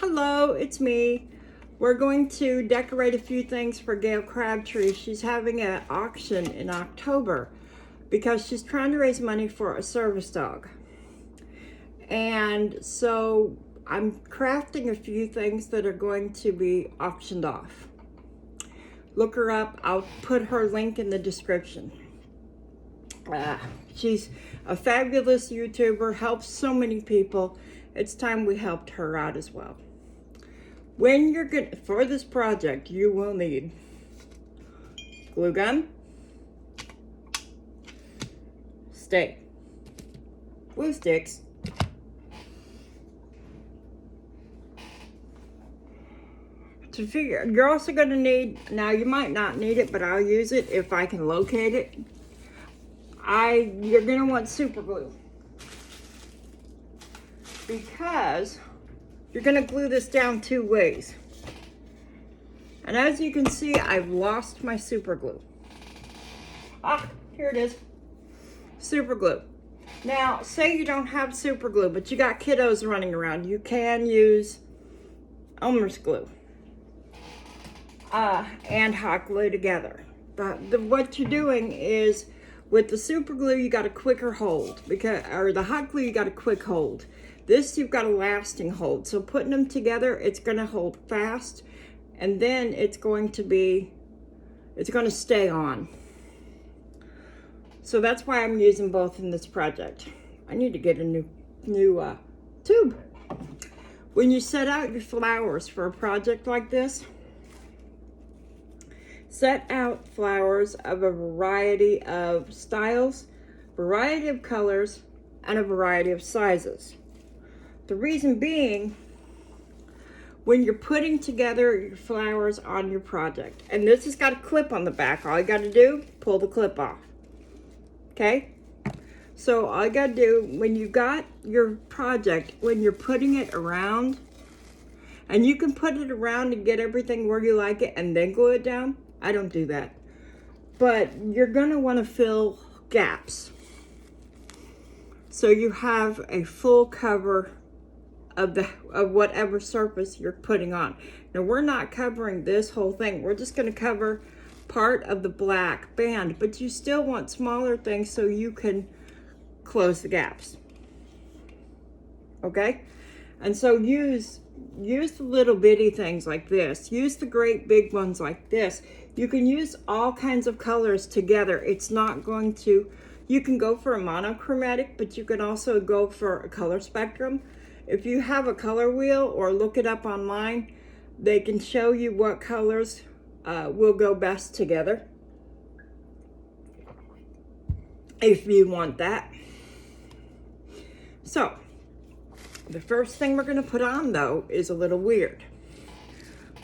Hello, it's me. We're going to decorate a few things for Gail Crabtree. She's having an auction in October because she's trying to raise money for a service dog. And so I'm crafting a few things that are going to be auctioned off. Look her up. I'll put her link in the description. She's a fabulous YouTuber, helps so many people. It's time we helped her out as well. When you're gonna, for this project, you will need glue gun, stay, glue sticks, to figure, you're also gonna need, now you might not need it, but I'll use it if I can locate it. You're gonna want super glue because you're gonna glue this down two ways. And as you can see, I've lost my super glue. Here it is, super glue. Now, say you don't have super glue, but you got kiddos running around, you can use Elmer's glue and hot glue together. But what you're doing is, with the super glue, you got a quicker hold, or the hot glue, you got a quick hold. This, you've got a lasting hold. So putting them together, it's gonna hold fast, and then it's gonna stay on. So that's why I'm using both in this project. I need to get a new tube. When you set out your flowers for a project like this, set out flowers of a variety of styles, variety of colors, and a variety of sizes. The reason being, when you're putting together your flowers on your project, and this has got a clip on the back, all you got to do, pull the clip off. Okay? So all you got to do, when you got your project, when you're putting it around, and you can put it around and get everything where you like it and then glue it down. I don't do that. But you're going to want to fill gaps, so you have a full cover of whatever surface you're putting on. Now, we're not covering this whole thing. We're just going to cover part of the black band, but you still want smaller things so you can close the gaps. Okay? And so use the little bitty things like this. Use the great big ones like this. You can use all kinds of colors together. It's not going to, you can go for a monochromatic, but you can also go for a color spectrum. If you have a color wheel or look it up online, they can show you what colors will go best together, if you want that. So, the first thing we're gonna put on though is a little weird,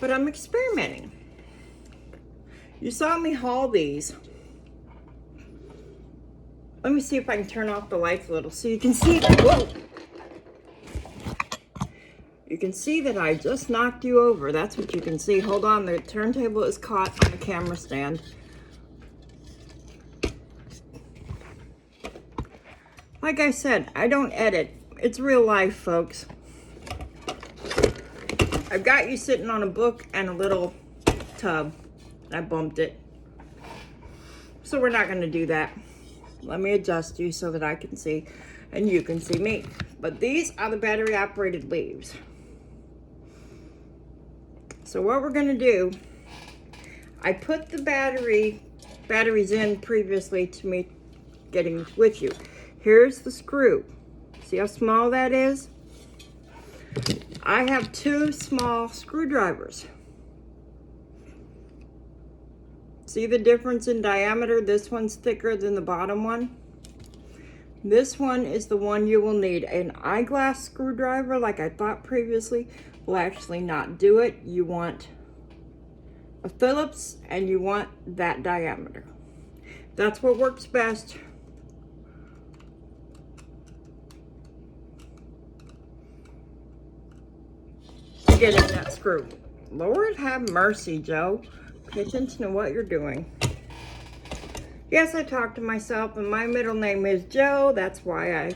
but I'm experimenting. You saw me haul these. Let me see if I can turn off the lights a little so you can see. Whoa! You can see that I just knocked you over. That's what you can see. Hold on, the turntable is caught on the camera stand. Like I said, I don't edit. It's real life, folks. I've got you sitting on a book and a little tub. I bumped it. So we're not gonna do that. Let me adjust you so that I can see and you can see me. But these are the battery operated leaves. So what we're gonna do, I put the batteries in previously to me getting with you. Here's the screw. See how small that is? I have two small screwdrivers. See the difference in diameter? This one's thicker than the bottom one. This one is the one you will need. An eyeglass screwdriver, like I thought previously, will actually not do it. You want a Phillips and you want that diameter. That's what works best. To get in that screw. Lord have mercy, Joe. Pay attention to what you're doing. Yes, I talk to myself, and my middle name is Joe. That's why I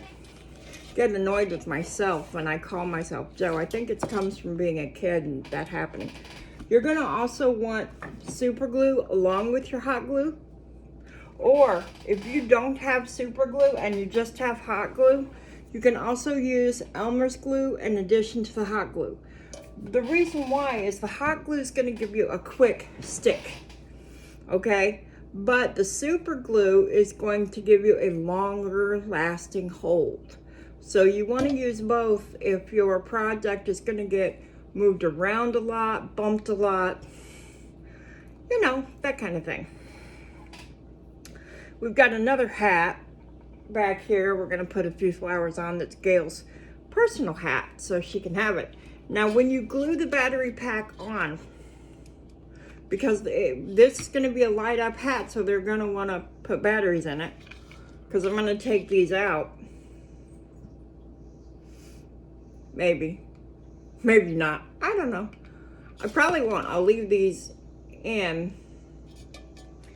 get annoyed with myself when I call myself Joe. I think it comes from being a kid and that happening. You're gonna also want super glue along with your hot glue. Or if you don't have super glue and you just have hot glue, you can also use Elmer's glue in addition to the hot glue. The reason why is the hot glue is gonna give you a quick stick, okay? But the super glue is going to give you a longer lasting hold. So you wanna use both if your project is gonna get moved around a lot, bumped a lot, you know, that kind of thing. We've got another hat back here. We're gonna put a few flowers on. That's Gail's personal hat, so she can have it. Now, when you glue the battery pack on, because this is gonna be a light up hat, so they're gonna wanna put batteries in it, because I'm gonna take these out. Maybe not, I don't know. I probably won't. I'll leave these in.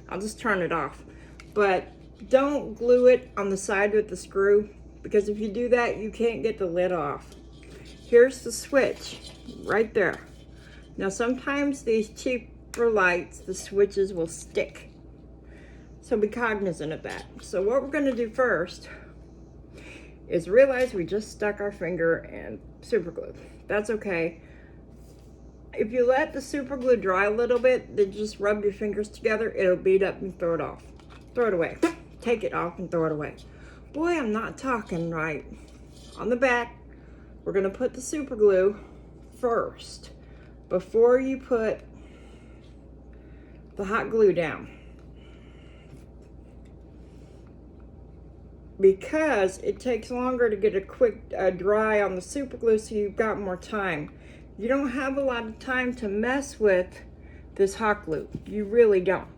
I'll just turn it off. But don't glue it on the side with the screw, because if you do that, you can't get the lid off. Here's the switch right there. Now sometimes these cheaper lights, the switches will stick. So be cognizant of that. So what we're gonna do first is realize we just stuck our finger in super glue. That's okay. If you let the super glue dry a little bit, then just rub your fingers together, it'll bead up and throw it off. Throw it away. Take it off and throw it away. Boy, I'm not talking right. On the back, we're gonna put the super glue first before you put the hot glue down. Because it takes longer to get a quick dry on the super glue, so you've got more time. You don't have a lot of time to mess with this hot glue. You really don't.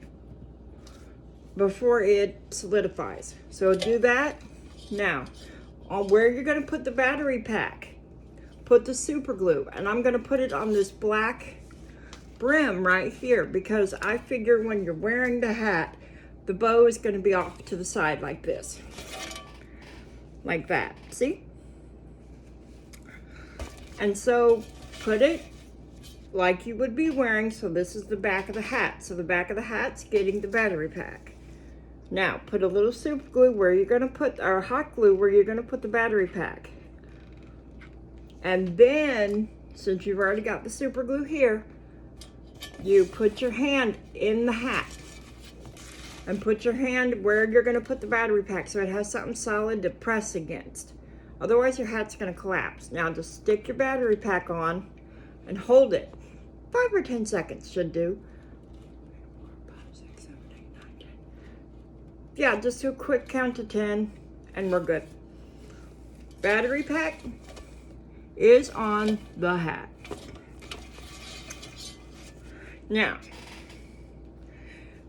Before it solidifies. So do that now. On where you're gonna put the battery pack, put the super glue, and I'm gonna put it on this black brim right here, because I figure when you're wearing the hat, the bow is gonna be off to the side like this. Like that, see? And so put it like you would be wearing, so this is the back of the hat. So the back of the hat's getting the battery pack. Now, put a little super glue where you're gonna put, or hot glue where you're gonna put the battery pack. And then, since you've already got the super glue here, you put your hand in the hat. And put your hand where you're gonna put the battery pack so it has something solid to press against. Otherwise, your hat's gonna collapse. Now, just stick your battery pack on and hold it. 5 or 10 seconds should do. Yeah, just do a quick count to 10 and we're good. Battery pack is on the hat. Now,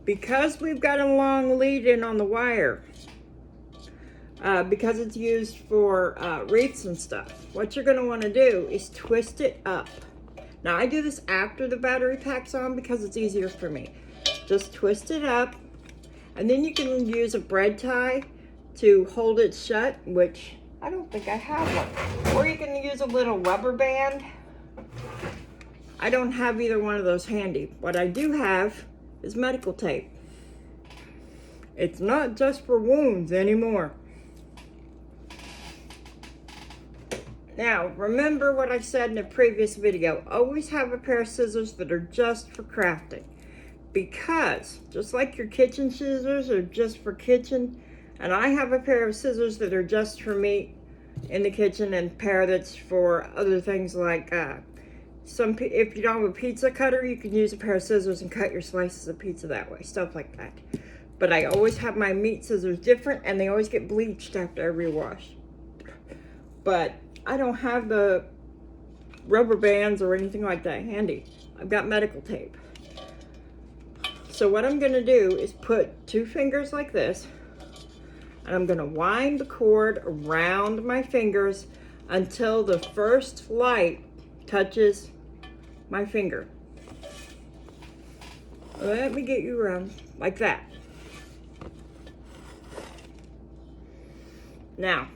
because we've got a long lead in on the wire, because it's used for wreaths and stuff, what you're gonna wanna do is twist it up. Now I do this after the battery pack's on because it's easier for me. Just twist it up, and then you can use a bread tie to hold it shut, which I don't think I have one. Or you can use a little rubber band. I don't have either one of those handy. What I do have is medical tape. It's not just for wounds anymore. Now, remember what I said in a previous video. Always have a pair of scissors that are just for crafting. Because, just like your kitchen scissors are just for kitchen, and I have a pair of scissors that are just for meat in the kitchen, and a pair that's for other things like, if you don't have a pizza cutter, you can use a pair of scissors and cut your slices of pizza that way, stuff like that. But I always have my meat scissors different, and they always get bleached after every wash. But I don't have the rubber bands or anything like that handy. I've got medical tape. So what I'm gonna do is put 2 fingers like this, and I'm gonna wind the cord around my fingers until the first light touches my finger. Let me get you around like that. Now,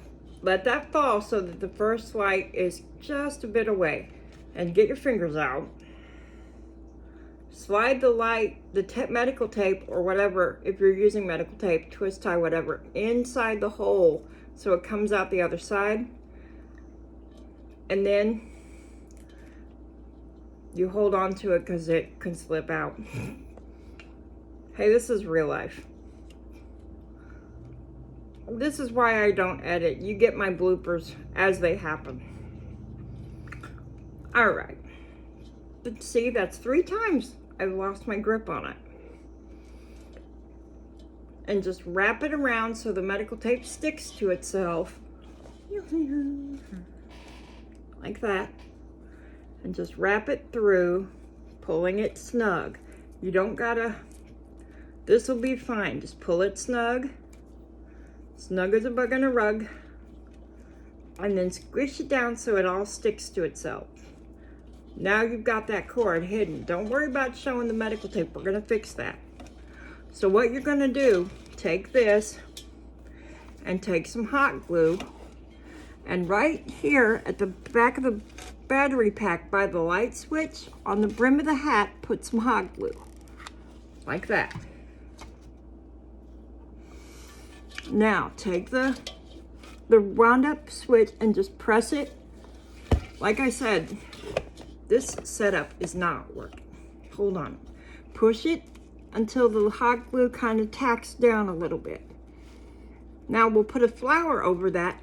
let that fall so that the first light is just a bit away. And get your fingers out. Slide the light, the medical tape or whatever, if you're using medical tape, twist tie, whatever, inside the hole so it comes out the other side. And then you hold on to it because it can slip out. Hey, this is real life. This is why I don't edit. You get my bloopers as they happen. All right. But see, that's 3 times I've lost my grip on it. And just wrap it around so the medical tape sticks to itself. Like that. And just wrap it through, pulling it snug. You don't gotta, this will be fine. Just pull it snug. Snug as a bug on a rug. And then squish it down so it all sticks to itself. Now you've got that cord hidden. Don't worry about showing the medical tape. We're gonna fix that. So what you're gonna do, take this and take some hot glue, and right here at the back of the battery pack by the light switch on the brim of the hat, put some hot glue. Like that. Now take the wound up switch and just press it. Like I said, this setup is not working. Hold on. Push it until the hot glue kind of tacks down a little bit. Now we'll put a flower over that.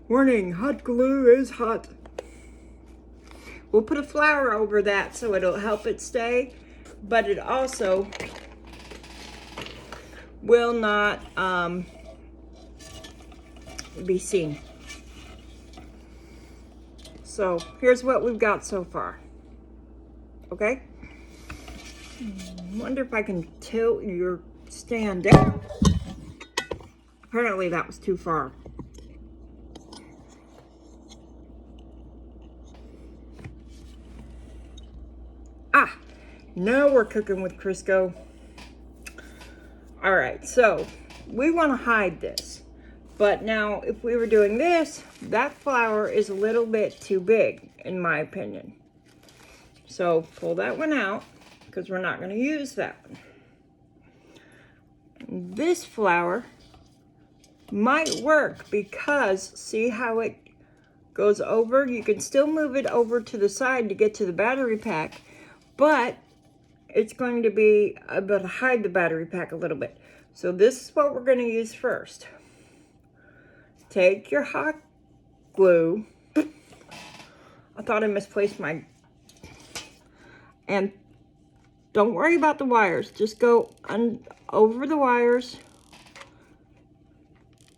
Warning, hot glue is hot. We'll put a flower over that so it'll help it stay, but it also will not be seen. So here's what we've got so far. Okay? Wonder if I can tilt your stand down. Apparently that was too far. Ah, now we're cooking with Crisco. All right, so we want to hide this. But now if we were doing this, that flower is a little bit too big, in my opinion. So pull that one out, because we're not going to use that one. This flower might work because see how it goes over? You can still move it over to the side to get to the battery pack, but it's going to be able to hide the battery pack a little bit. So this is what we're going to use first. Take your hot glue. I thought I misplaced my... And don't worry about the wires. Just go over the wires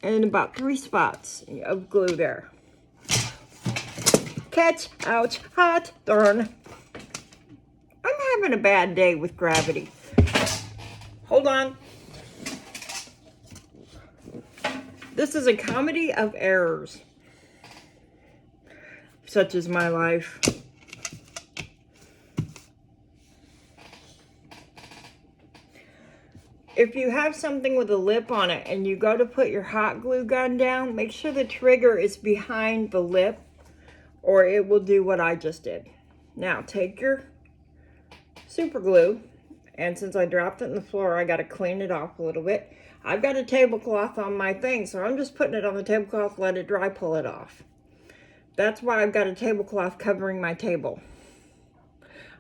and about 3 spots of glue there. Catch, ouch, hot, darn. I'm having a bad day with gravity. Hold on. This is a comedy of errors. Such is my life. If you have something with a lip on it and you go to put your hot glue gun down, make sure the trigger is behind the lip or it will do what I just did. Now take your super glue, and since I dropped it on the floor, I got to clean it off a little bit. I've got a tablecloth on my thing, so I'm just putting it on the tablecloth, let it dry, pull it off. That's why I've got a tablecloth covering my table.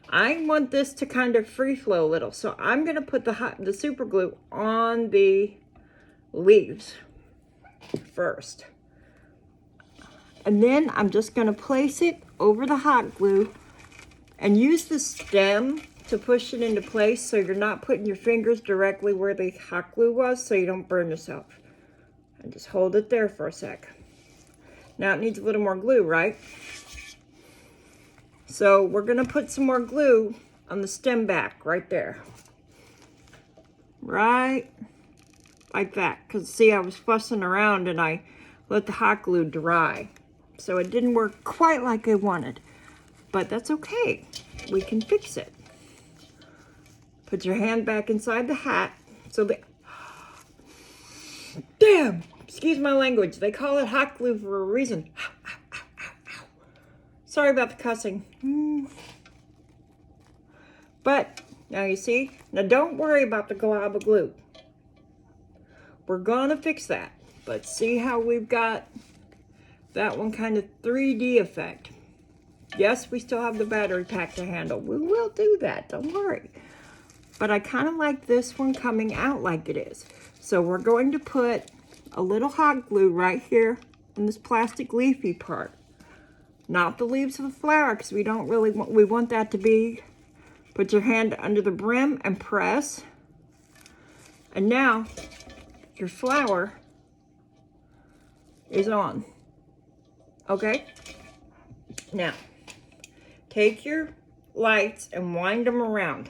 I want this to kind of free flow a little, so I'm going to put the super glue on the leaves first. And then I'm just going to place it over the hot glue and use the stem to push it into place so you're not putting your fingers directly where the hot glue was so you don't burn yourself. And just hold it there for a sec. Now it needs a little more glue, right? So we're going to put some more glue on the stem back right there. Right like that. Because see, I was fussing around and I let the hot glue dry. So it didn't work quite like I wanted. But that's okay. We can fix it. Put your hand back inside the hat. So the... Damn! Excuse my language. They call it hot glue for a reason. Sorry about the cussing. But, now you see, now don't worry about the glob of glue. We're gonna fix that. But see how we've got that one kind of 3D effect. Yes, we still have the battery pack to handle. We will do that, don't worry. But I kind of like this one coming out like it is. So we're going to put a little hot glue right here in this plastic leafy part. Not the leaves of the flower, because we don't really want, we want that to be, put your hand under the brim and press. And now your flower is on. Okay? Now, take your lights and wind them around.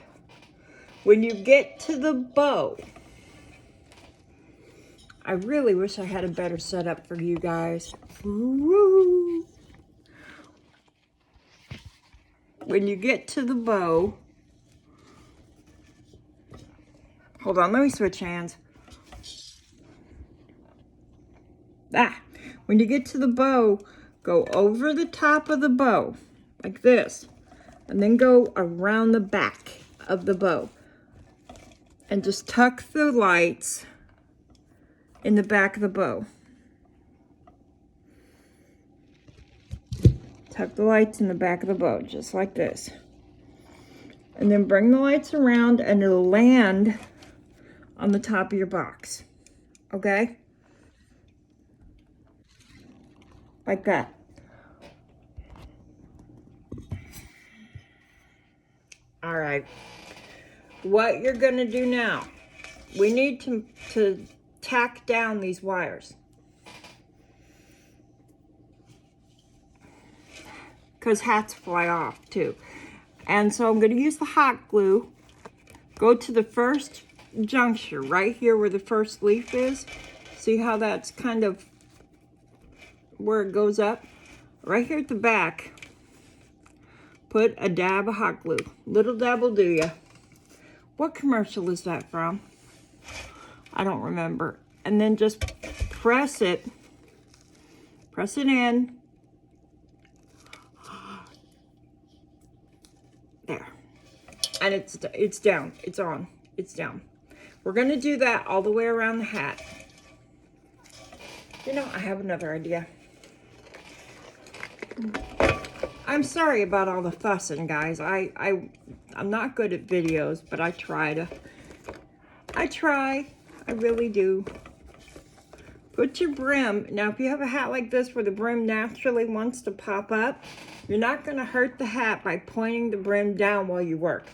When you get to the bow, I really wish I had a better setup for you guys. Woo! When you get to the bow, hold on, let me switch hands. When you get to the bow, go over the top of the bow, like this, and then go around the back of the bow. And just tuck the lights in the back of the bow. Tuck the lights in the back of the bow, just like this. And then bring the lights around and it'll land on the top of your box. Okay? Like that. All right. What you're gonna do now, we need to tack down these wires. Because hats fly off too. And so I'm gonna use the hot glue. Go to the first juncture, right here where the first leaf is. See how that's kind of where it goes up? Right here at the back, put a dab of hot glue. Little dab will do ya. What commercial is that from? I don't remember. And then just press it in. There. And it's down, it's on, it's down. We're gonna do that all the way around the hat. You know, I have another idea. I'm sorry about all the fussing, guys. I'm not good at videos, but I try. I really do. Put your brim. Now, if you have a hat like this where the brim naturally wants to pop up, you're not going to hurt the hat by pointing the brim down while you work.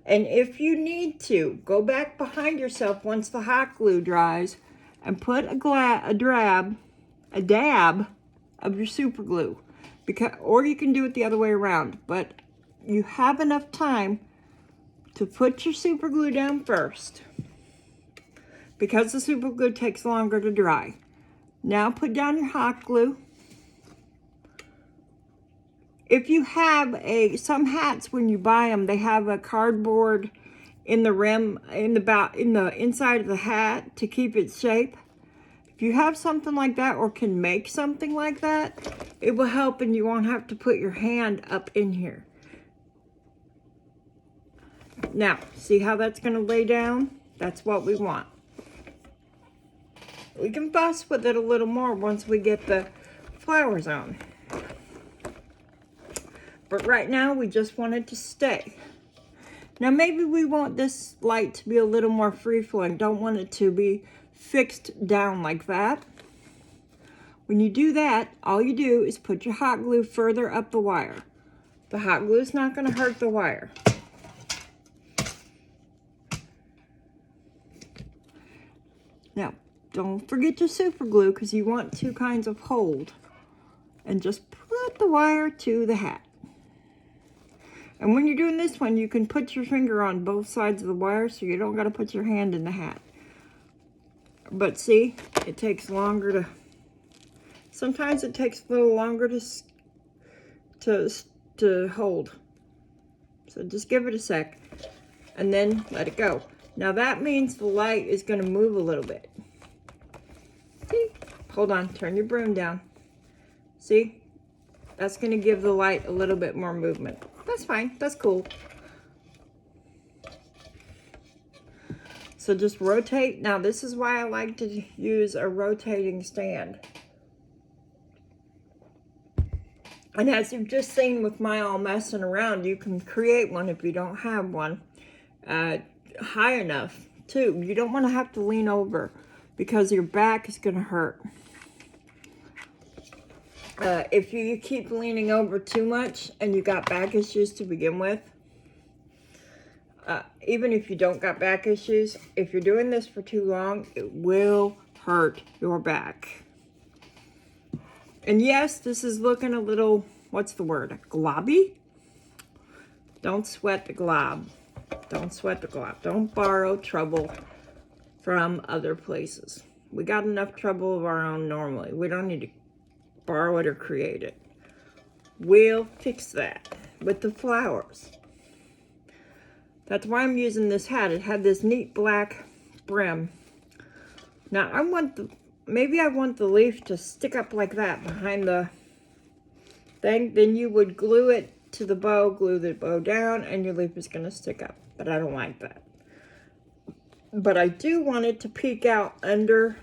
And if you need to, go back behind yourself once the hot glue dries and put a dab of your super glue. Or you can do it the other way around. But you have enough time to put your super glue down first, because the super glue takes longer to dry. Now put down your hot glue. If you have some hats, when you buy them, they have a cardboard in the rim, in the inside of the hat to keep its shape. If you have something like that or can make something like that, it will help and you won't have to put your hand up in here. Now, see how that's going to lay down? That's what we want. We can fuss with it a little more once we get the flowers on. But right now, we just want it to stay. Now, maybe we want this light to be a little more free-flowing. Don't want it to be fixed down like that. When you do that, all you do is put your hot glue further up the wire. The hot glue is not going to hurt the wire. Now, don't forget your super glue, because you want two kinds of hold. And just put the wire to the hat. And when you're doing this one, you can put your finger on both sides of the wire, so you don't got to put your hand in the hat. But see, it takes longer to, sometimes it takes a little longer to hold. So just give it a sec and then let it go. Now that means the light is going to move a little bit. See? hold on, turn your broom down. See? That's going to give the light a little bit more movement. That's fine. That's cool. So just rotate. Now this is why I like to use a rotating stand. And as you've just seen with my all messing around, you can create one if you don't have one high enough too. You don't want to have to lean over because your back is going to hurt. If you keep leaning over too much and you got back issues to begin with, even if you don't got back issues, if you're doing this for too long, it will hurt your back. And yes, this is looking a little, what's the word, globby? Don't sweat the glob. Don't sweat the glob. Don't borrow trouble from other places. We got enough trouble of our own normally. We don't need to borrow it or create it. We'll fix that with the flowers. That's why I'm using this hat. It had this neat black brim. Now I want maybe I want the leaf to stick up like that behind the thing. Then you would glue it to the bow, glue the bow down, and your leaf is going to stick up. But I don't like that. But I do want it to peek out under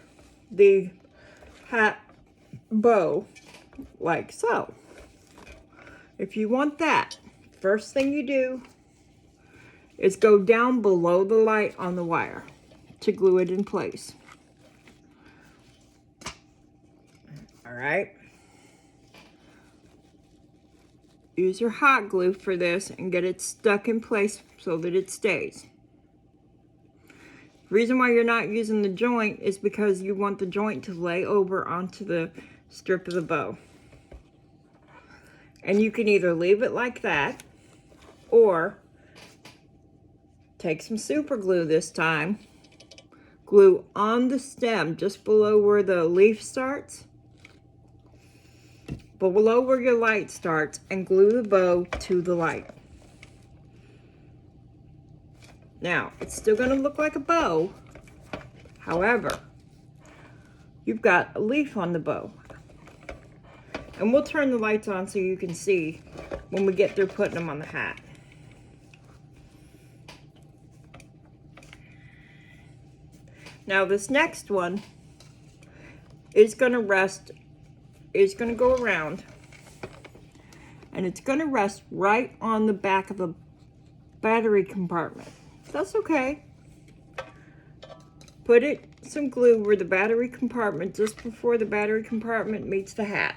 the hat bow, like so. If you want that, first thing you do is go down below the light on the wire to glue it in place. All right. Use your hot glue for this and get it stuck in place so that it stays. The reason why you're not using the joint is because you want the joint to lay over onto the strip of the bow. And you can either leave it like that or take some super glue this time, glue on the stem just below where the leaf starts, below where your light starts, and glue the bow to the light. Now, it's still going to look like a bow. However, you've got a leaf on the bow. And we'll turn the lights on so you can see when we get through putting them on the hat. Now this next one is going to go around, and it's going to rest right on the back of the battery compartment. That's okay. Put some glue where the battery compartment, just before the battery compartment meets the hat.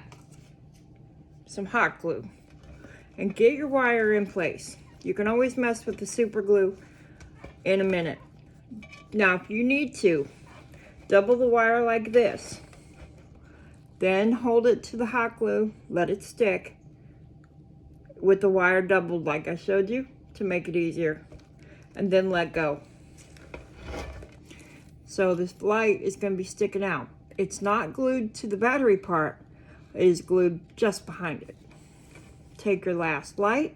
Some hot glue. And get your wire in place. You can always mess with the super glue in a minute. Now, if you need to, double the wire like this. Then hold it to the hot glue, let it stick with the wire doubled like I showed you to make it easier. And then let go. So this light is going to be sticking out. It's not glued to the battery part. It is glued just behind it. Take your last light.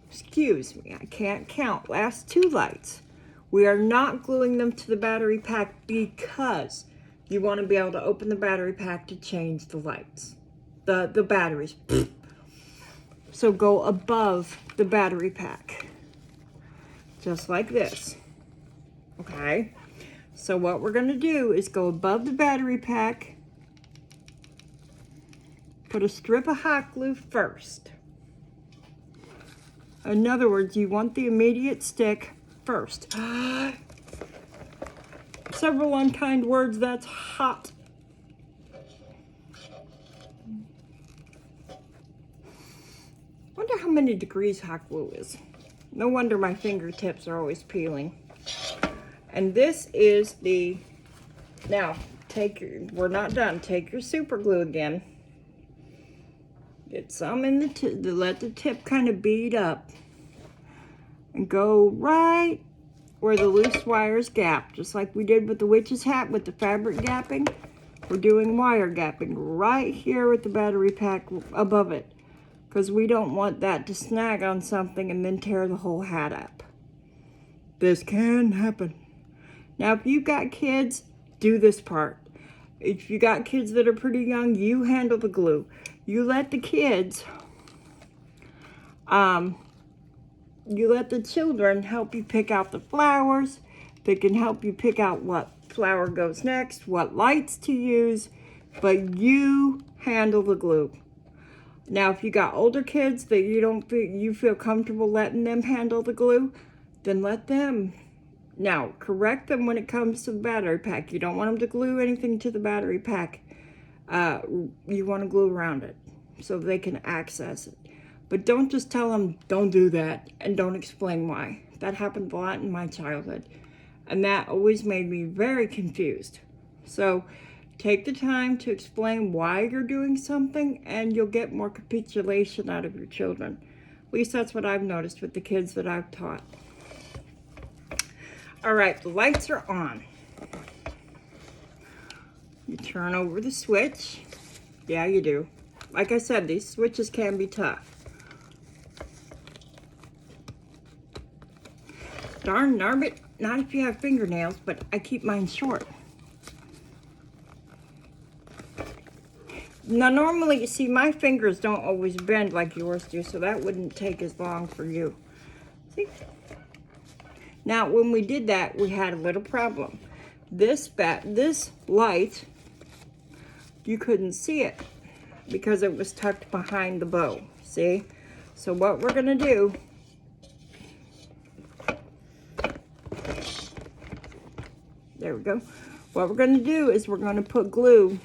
Excuse me, I can't count. Last two lights. We are not gluing them to the battery pack because you want to be able to open the battery pack to change the lights. The batteries. So go above the battery pack. Just like this. Okay? So what we're going to do is go above the battery pack. Put a strip of hot glue first. In other words, you want the immediate stick first. Several unkind words, that's hot. Wonder how many degrees hot glue is. No wonder my fingertips are always peeling. And this is the, now we're not done. Take your super glue again. Get some in the tip, let the tip kind of bead up. And go right where the loose wires gap, just like we did with the witch's hat with the fabric gapping. We're doing wire gapping right here with the battery pack above it, because we don't want that to snag on something and then tear the whole hat up. This can happen. Now, if you've got kids, do this part. If you got kids that are pretty young, you handle the glue. You let the kids, you let the children help you pick out the flowers. They can help you pick out what flower goes next, what lights to use, but you handle the glue. Now, if you got older kids that you feel comfortable letting them handle the glue, then let them. Now, correct them when it comes to the battery pack. You don't want them to glue anything to the battery pack. You want to glue around it so they can access it. But don't just tell them, don't do that, and don't explain why. That happened a lot in my childhood, and that always made me very confused. So take the time to explain why you're doing something, and you'll get more capitulation out of your children. At least that's what I've noticed with the kids that I've taught. All right, the lights are on. You turn over the switch. Yeah, you do. Like I said, these switches can be tough. Darn it, not if you have fingernails, but I keep mine short. Now, normally, you see, my fingers don't always bend like yours do, so that wouldn't take as long for you. See? Now, when we did that, we had a little problem. This light, you couldn't see it because it was tucked behind the bow, see? So what we're gonna do, there we go. What we're gonna do is we're gonna put glue,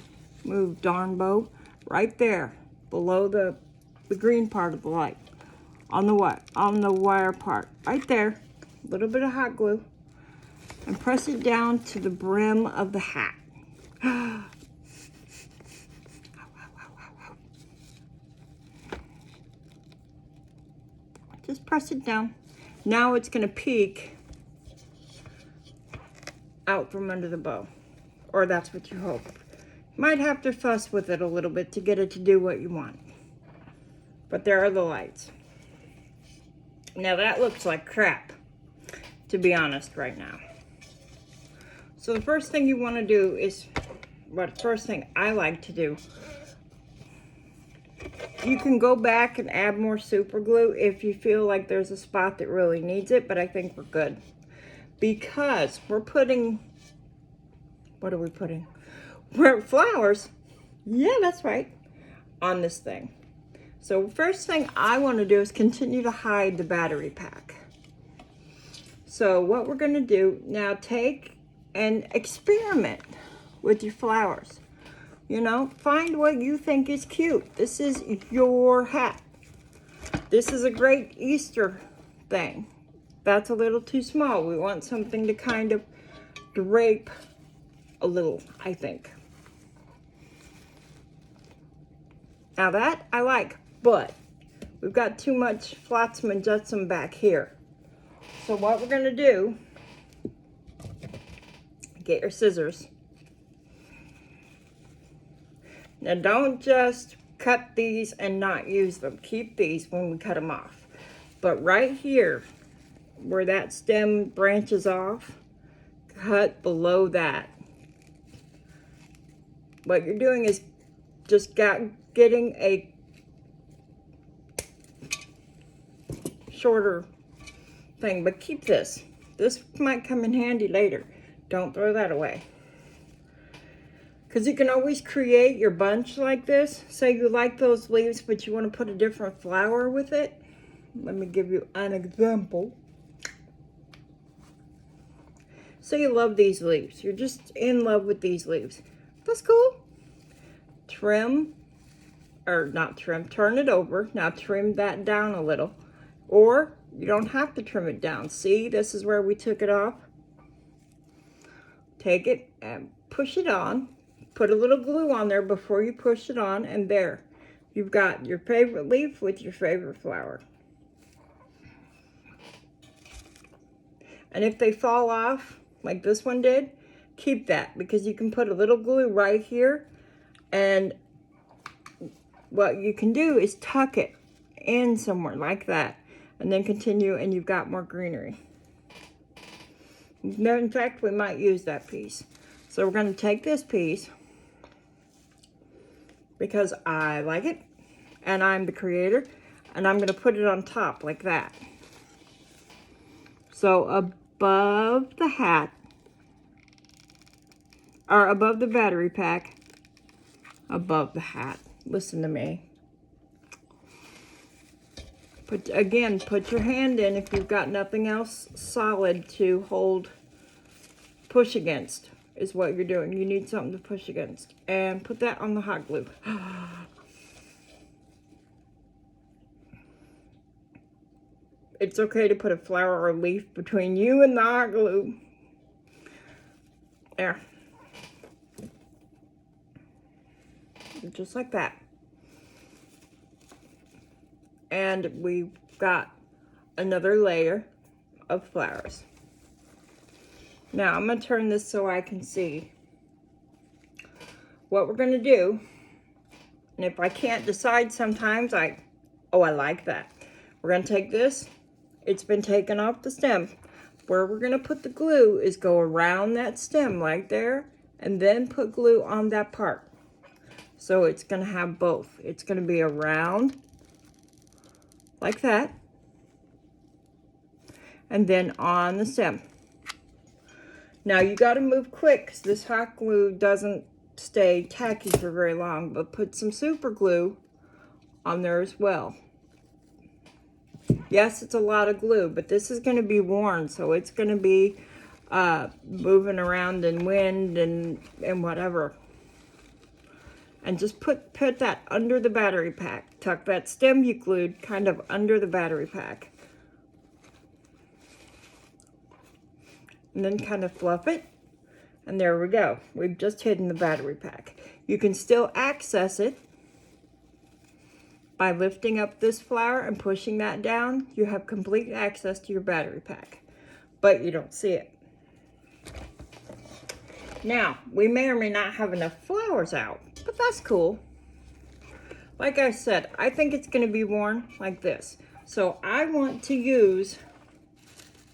move darn bow, right there, below the green part of the light. On the what? On the wire part, right there. A little bit of hot glue. And press it down to the brim of the hat. Just press it down. Now it's gonna peek out from under the bow, or that's what you hope. Might have to fuss with it a little bit to get it to do what you want. But there are the lights. Now that looks like crap, to be honest right now. So the first thing you want to do is, first thing I like to do, you can go back and add more super glue if you feel like there's a spot that really needs it, but I think we're good. Because we're putting, what are we putting? We're flowers, yeah, that's right, on this thing. So first thing I want to do is continue to hide the battery pack. So what we're going to do now, take and experiment with your flowers. You know, find what you think is cute. This is your hat. This is a great Easter thing. That's a little too small. We want something to kind of drape a little, I think. Now that I like, but we've got too much flotsam and jetsam back here. So what we're gonna do, get your scissors. Now don't just cut these and not use them. Keep these when we cut them off. But right here, where that stem branches off, cut below that. What you're doing is just getting a shorter thing, but keep this. This might come in handy later. Don't throw that away. Because you can always create your bunch like this. Say you like those leaves, but you want to put a different flower with it. Let me give you an example. Say you love these leaves. You're just in love with these leaves. That's cool. Trim, or not trim, turn it over. Now trim that down a little. Or you don't have to trim it down. See, this is where we took it off. Take it and push it on. Put a little glue on there before you push it on, and there. You've got your favorite leaf with your favorite flower. And if they fall off, like this one did, keep that, because you can put a little glue right here, and what you can do is tuck it in somewhere like that, and then continue, and you've got more greenery. In fact, we might use that piece. So we're going to take this piece, because I like it and I'm the creator, and I'm gonna put it on top like that. So above the hat, or above the battery pack, above the hat, listen to me. Put your hand in if you've got nothing else solid to push against, is what you're doing. You need something to push against. And put that on the hot glue. It's okay to put a flower or leaf between you and the hot glue. There. Just like that. And we've got another layer of flowers. Now I'm going to turn this so I can see what we're going to do. And if I can't decide sometimes, I like that. We're going to take this. It's been taken off the stem. Where we're going to put the glue is go around that stem right there, and then put glue on that part. So it's going to have both. It's going to be around like that, and then on the stem. Now you got to move quick because this hot glue doesn't stay tacky for very long, but put some super glue on there as well. Yes, it's a lot of glue, but this is going to be worn, so it's going to be moving around in wind and whatever. And just put that under the battery pack. Tuck that stem you glued kind of under the battery pack. And then kind of fluff it. And there we go. We've just hidden the battery pack. You can still access it by lifting up this flower and pushing that down. You have complete access to your battery pack, but you don't see it. Now, we may or may not have enough flowers out, but that's cool. Like I said, I think it's going to be worn like this. So I want to use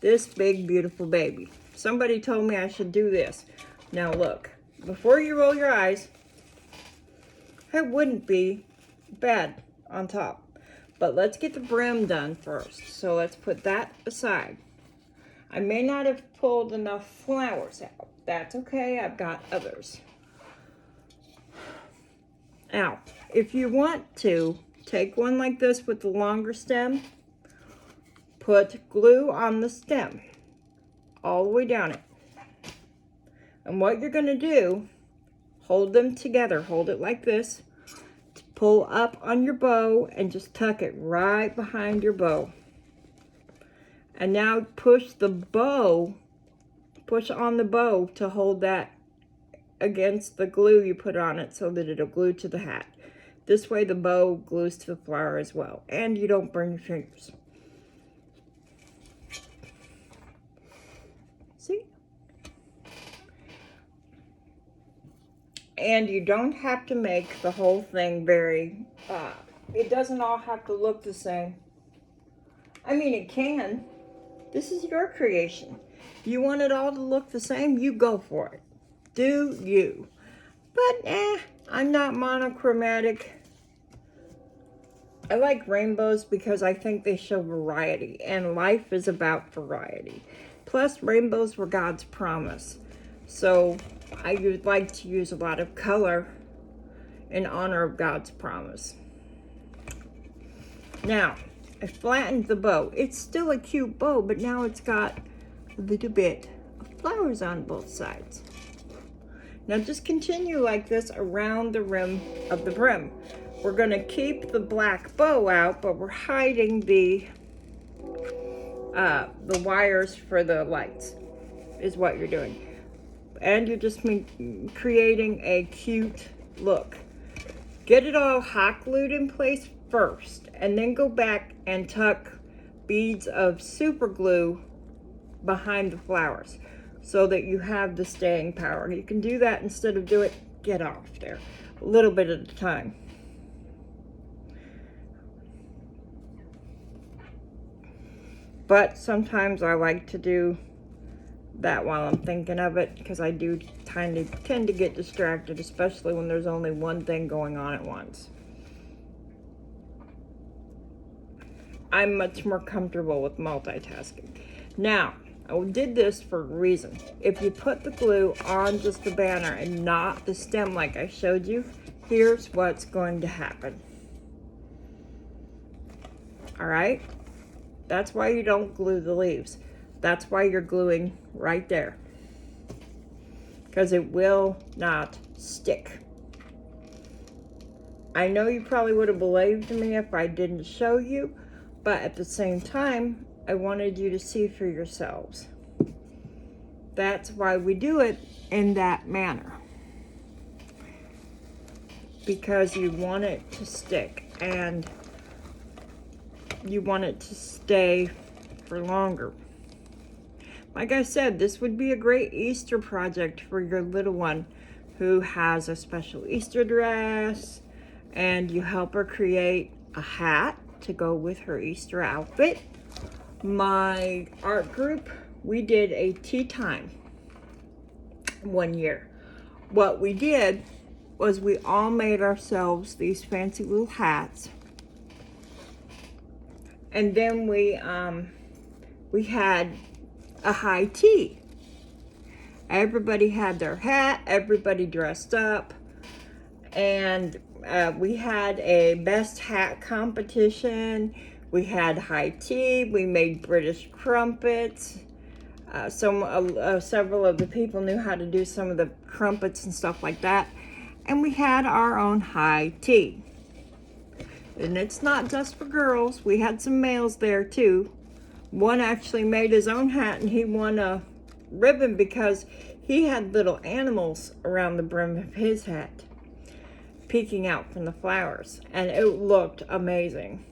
this big, beautiful baby. Somebody told me I should do this. Now look, before you roll your eyes, it wouldn't be bad on top. But let's get the brim done first. So let's put that aside. I may not have pulled enough flowers out. That's okay, I've got others. Now, if you want to, take one like this with the longer stem, put glue on the stem, all the way down it. And what you're gonna do, hold them together, hold it like this, pull up on your bow and just tuck it right behind your bow. And now push the bow, push on the bow to hold that against the glue you put on it so that it'll glue to the hat. This way the bow glues to the flower as well, and you don't burn your fingers. See? And you don't have to make the whole thing very, it doesn't all have to look the same. I mean, it can. This is your creation. You want it all to look the same, you go for it. Do you. But I'm not monochromatic. I like rainbows because I think they show variety, and life is about variety. Plus, rainbows were God's promise. So I would like to use a lot of color in honor of God's promise. Now, I flattened the bow. It's still a cute bow, but now it's got a little bit of flowers on both sides. Now just continue like this around the rim of the brim. We're going to keep the black bow out, but we're hiding the wires for the lights is what you're doing. And you're just creating a cute look. Get it all hot glued in place first, and then go back and tuck beads of super glue behind the flowers so that you have the staying power. You can do that instead of get off there, a little bit at a time. But sometimes I like to do that while I'm thinking of it, because I do tend to get distracted, especially when there's only one thing going on at once. I'm much more comfortable with multitasking. Now, I did this for a reason. If you put the glue on just the banner and not the stem like I showed you, here's what's going to happen. All right? That's why you don't glue the leaves. That's why you're gluing right there. Because it will not stick. I know you probably would have believed me if I didn't show you, but at the same time, I wanted you to see for yourselves. That's why we do it in that manner. Because you want it to stick and you want it to stay for longer. Like I said, this would be a great Easter project for your little one who has a special Easter dress, and you help her create a hat to go with her Easter outfit. My art group, we did a tea time one year. What we did was we all made ourselves these fancy little hats, and then we had a high tea. Everybody had their hat, everybody dressed up, and we had a best hat competition. We had high tea. We made British crumpets. Several of the people knew how to do some of the crumpets and stuff like that. And we had our own high tea. And it's not just for girls. We had some males there too. One actually made his own hat, and he won a ribbon because he had little animals around the brim of his hat peeking out from the flowers, and it looked amazing.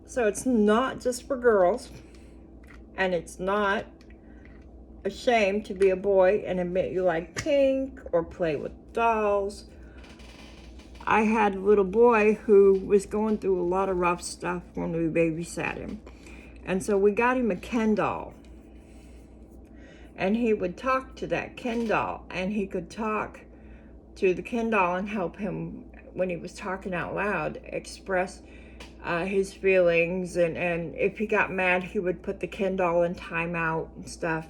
So it's not just for girls, and it's not a shame to be a boy and admit you like pink or play with dolls. I had a little boy who was going through a lot of rough stuff when we babysat him, and so we got him a Ken doll, and he would talk to that Ken doll, and he could talk to the Ken doll and help him, when he was talking out loud, express his feelings, and if he got mad, he would put the Ken doll in timeout and stuff,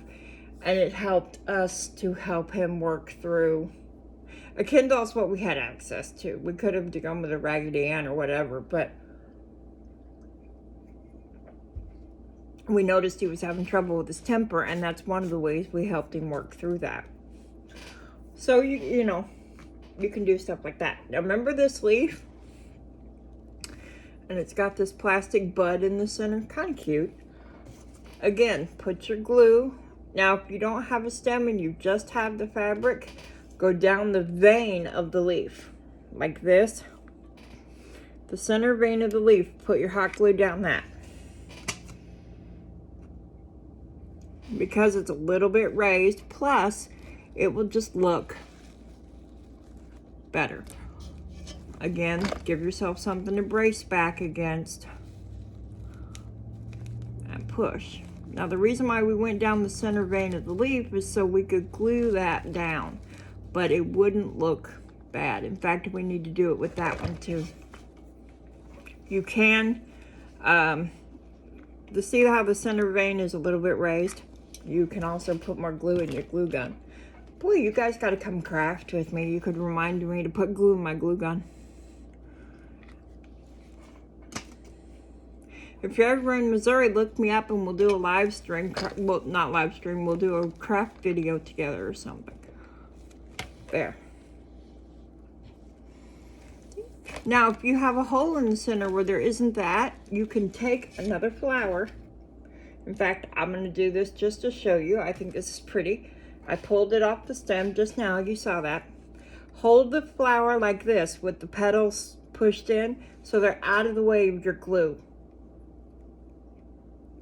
and it helped us to help him work through. A Ken doll's what we had access to. We could have gone with a Raggedy Ann or whatever, but we noticed he was having trouble with his temper, and that's one of the ways we helped him work through that. So you know, you can do stuff like that. Now remember this leaf? And it's got this plastic bud in the center, kind of cute. Again, put your glue. Now if you don't have a stem and you just have the fabric, go down the vein of the leaf, like this. The center vein of the leaf, put your hot glue down that. Because it's a little bit raised, plus it will just look better. Again, give yourself something to brace back against and push. Now the reason why we went down the center vein of the leaf is so we could glue that down, but it wouldn't look bad. In fact, we need to do it with that one too. You can see how the center vein is a little bit raised? You can also put more glue in your glue gun. Boy, you guys got to come craft with me. You could remind me to put glue in my glue gun. If you're ever in Missouri, look me up and we'll do a live stream. Well, not live stream. We'll do a craft video together or something. There. Now, if you have a hole in the center where there isn't that, you can take another flower. In fact, I'm going to do this just to show you. I think this is pretty. I pulled it off the stem just now. You saw that. Hold the flower like this with the petals pushed in so they're out of the way of your glue.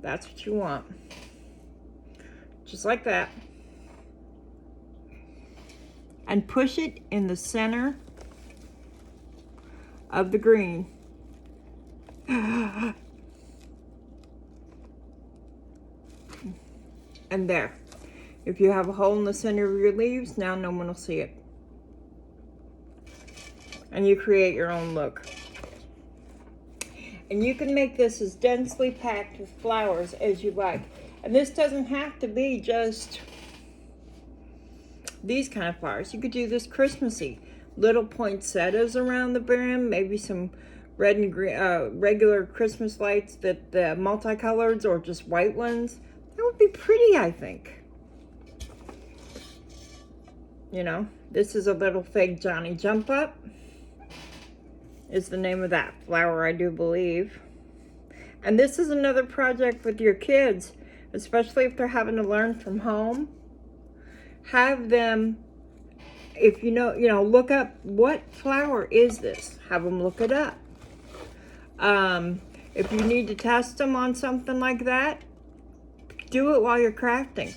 That's what you want. Just like that. And push it in the center of the green. And there. If you have a hole in the center of your leaves, now no one will see it. And you create your own look. And you can make this as densely packed with flowers as you like. And this doesn't have to be just these kind of flowers. You could do this Christmassy. Little poinsettias around the brim, maybe some red and green, regular Christmas lights, that the multicoloreds or just white ones. That would be pretty, I think. You know, this is a little fake Johnny Jump Up. Is the name of that flower, I do believe. And this is another project with your kids, especially if they're having to learn from home. Have them, if you know, look up what flower is this. Have them look it up. If you need to test them on something like that, do it while you're crafting.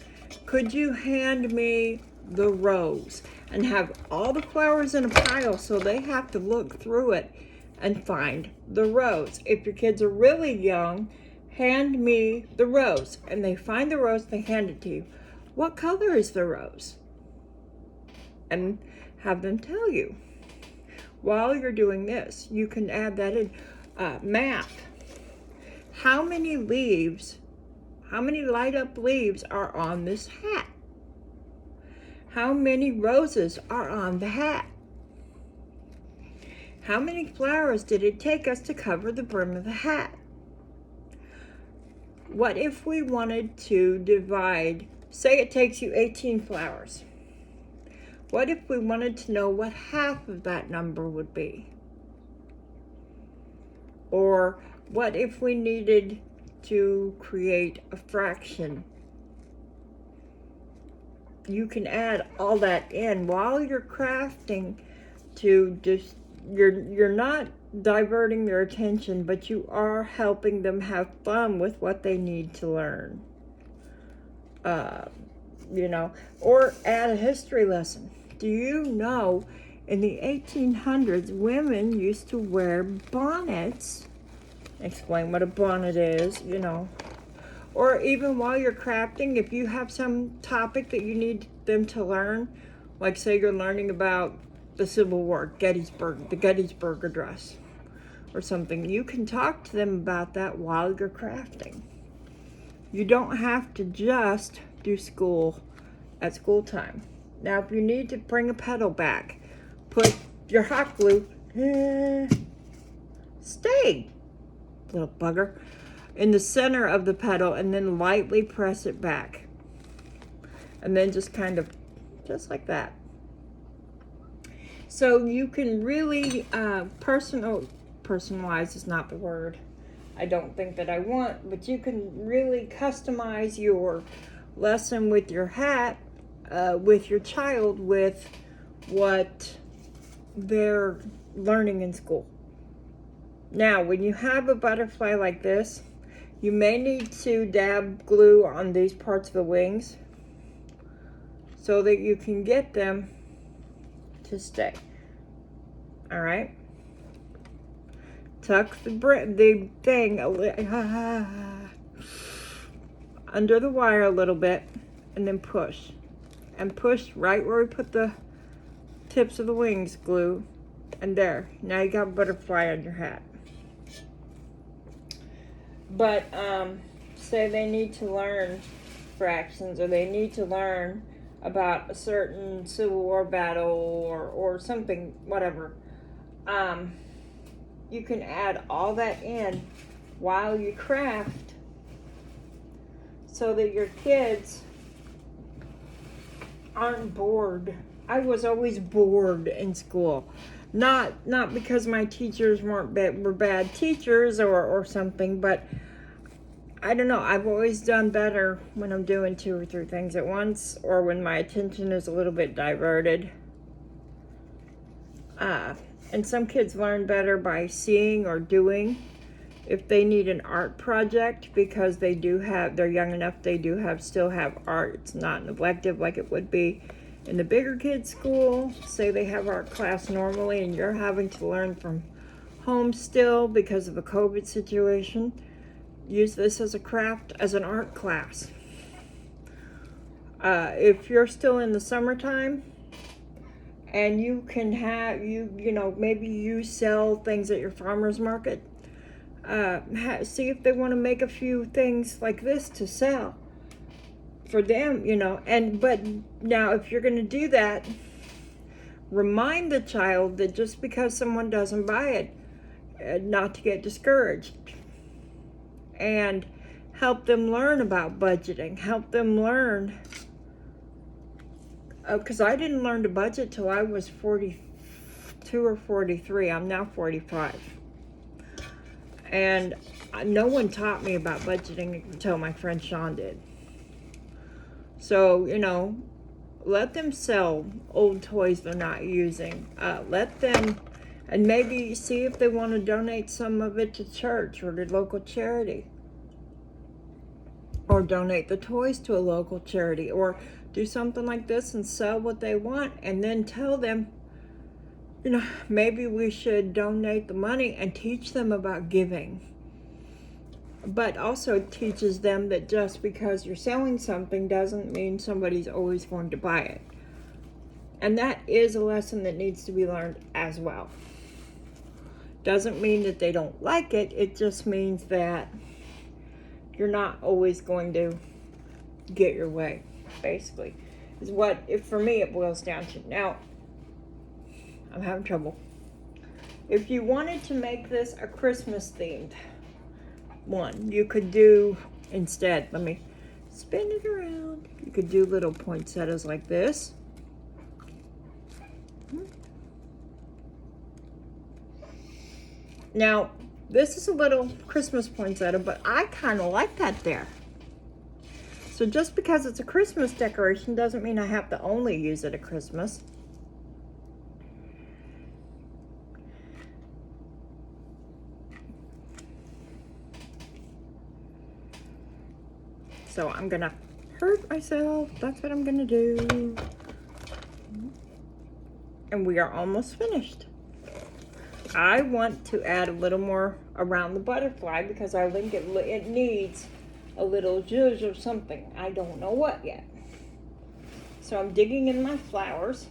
Could you hand me the rose? And have all the flowers in a pile so they have to look through it and find the rose. If your kids are really young, hand me the rose. And they find the rose, they hand it to you. What color is the rose? And have them tell you. While you're doing this, you can add that in. Math. How many leaves, how many light up leaves are on this hat? How many roses are on the hat? How many flowers did it take us to cover the brim of the hat? What if we wanted to divide, say it takes you 18 flowers. What if we wanted to know what half of that number would be? Or what if we needed to create a fraction? You can add all that in while you're crafting to just, you're not diverting their attention, but you are helping them have fun with what they need to learn. Or add a history lesson. Do you know in the 1800s, women used to wear bonnets? Explain what a bonnet is, Or even while you're crafting, if you have some topic that you need them to learn, like say you're learning about the Civil War, the Gettysburg Address, or something, you can talk to them about that while you're crafting. You don't have to just do school at school time. Now, if you need to bring a petal back, put your hot glue, stay, little bugger, in the center of the petal, and then lightly press it back. And then just kind of, just like that. So you can really, personalize is not the word I don't think that I want, but you can really customize your lesson with your hat, with your child, with what they're learning in school. Now, when you have a butterfly like this, you may need to dab glue on these parts of the wings so that you can get them to stay. All right? Tuck the thing under the wire a little bit, and then push. And push right where we put the tips of the wings glue. And there, now you got a butterfly on your hat. But say they need to learn fractions, or they need to learn about a certain Civil War battle or something, whatever. You can add all that in while you craft so that your kids aren't bored. I was always bored in school. Not because my teachers were bad teachers or something, but I don't know. I've always done better when I'm doing 2 or 3 things at once, or when my attention is a little bit diverted. And some kids learn better by seeing or doing. If they need an art project, because they're young enough, they still have art. It's not neglected like it would be in the bigger kids' school. Say they have art class normally and you're having to learn from home still because of the COVID situation. Use this as an art class. If you're still in the summertime and you can have, you know, maybe you sell things at your farmer's market, see if they want to make a few things like this to sell for them, you know. But now if you're going to do that, remind the child that just because someone doesn't buy it, not to get discouraged, and help them learn about budgeting, help them learn, because I didn't learn to budget till I was 42 or 43. I'm now 45. And no one taught me about budgeting until my friend Sean did. So, you know, let them sell old toys they're not using. Let them, and maybe see if they want to donate some of it to church or to local charity. Or donate the toys to a local charity. Or do something like this and sell what they want, and then tell them, you know, maybe we should donate the money and teach them about giving. But also teaches them that just because you're selling something doesn't mean somebody's always going to buy it. And that is a lesson that needs to be learned as well. Doesn't mean that they don't like it. It just means that you're not always going to get your way, basically, is what, if for me, it boils down to. Now, I'm having trouble. If you wanted to make this a Christmas themed one, you could do, instead, let me spin it around. You could do little poinsettias like this. Now, this is a little Christmas poinsettia, but I kind of like that there. So just because it's a Christmas decoration doesn't mean I have to only use it at Christmas. So I'm gonna hurt myself. That's what I'm gonna do. And we are almost finished. I want to add a little more around the butterfly because I think it needs a little zhuzh or something. I don't know what yet. So I'm digging in my flowers.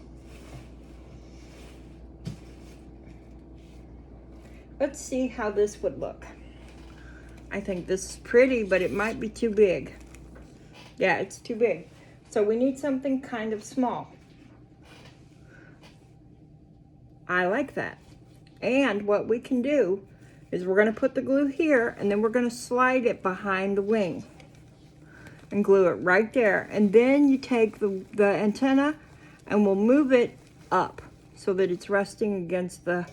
Let's see how this would look. I think this is pretty, but it might be too big. Yeah, it's too big. So we need something kind of small. I like that. And what we can do is we're going to put the glue here, and then we're going to slide it behind the wing and glue it right there. And then you take the antenna and we'll move it up so that it's resting against the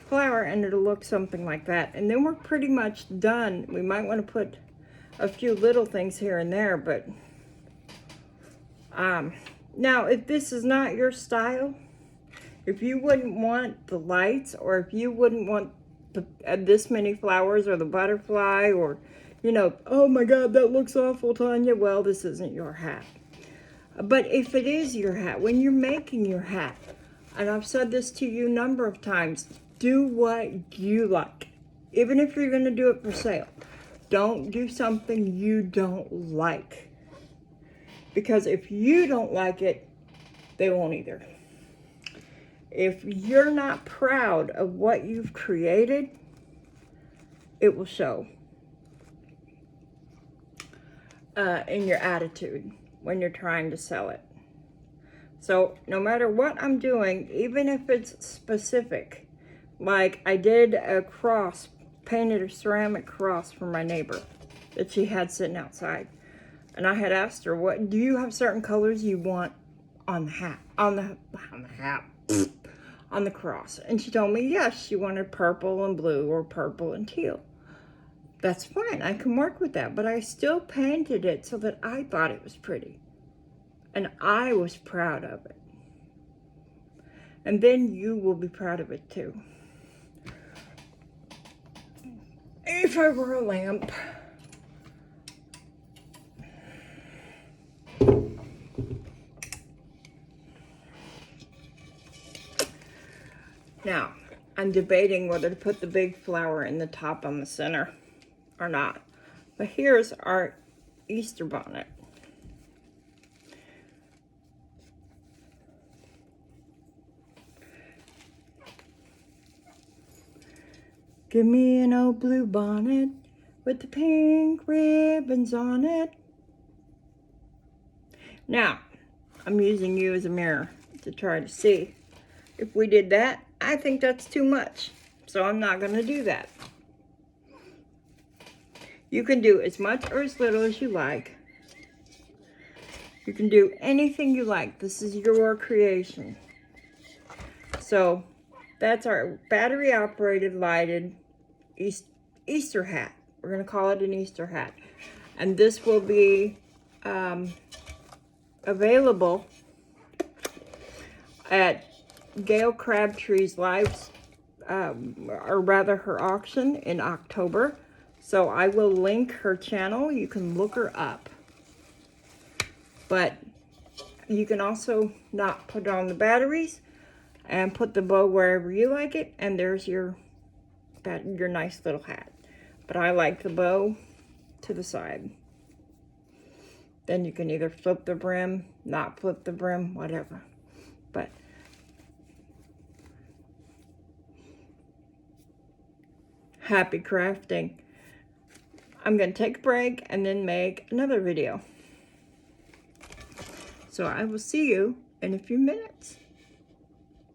flower, and it'll look something like that. And then we're pretty much done. We might want to put a few little things here and there, but now if this is not your style, if you wouldn't want the lights, or if you wouldn't want this many flowers or the butterfly, or, you know, oh my God, that looks awful, Tanya, well, this isn't your hat. But if it is your hat, when you're making your hat, and I've said this to you a number of times, do what you like. Even if you're going to do it for sale, don't do something you don't like. Because if you don't like it, they won't either. If you're not proud of what you've created, it will show in your attitude when you're trying to sell it. So no matter what I'm doing, even if it's specific, like I did a cross, painted a ceramic cross for my neighbor that she had sitting outside. And I had asked her, "What do you have certain colors you want on the hat, on the hat, on the cross?" And she told me, yes, she wanted purple and blue or purple and teal. That's fine, I can work with that, but I still painted it so that I thought it was pretty. And I was proud of it. And then you will be proud of it too. If I were a lamp. Now, I'm debating whether to put the big flower in the top on the center or not. But here's our Easter bonnet. Give me an old blue bonnet with the pink ribbons on it. Now, I'm using you as a mirror to try to see. If we did that, I think that's too much. So I'm not going to do that. You can do as much or as little as you like. You can do anything you like. This is your creation. So that's our battery operated lighted Easter hat. We're going to call it an Easter hat. And this will be available at Gail Crabtree's live, or rather her auction in October. So I will link her channel. You can look her up. But you can also not put on the batteries and put the bow wherever you like it. And there's your nice little hat. But I like the bow to the side. Then you can either flip the brim, not flip the brim, whatever. But happy crafting. I'm going to take a break and then make another video. So I will see you in a few minutes.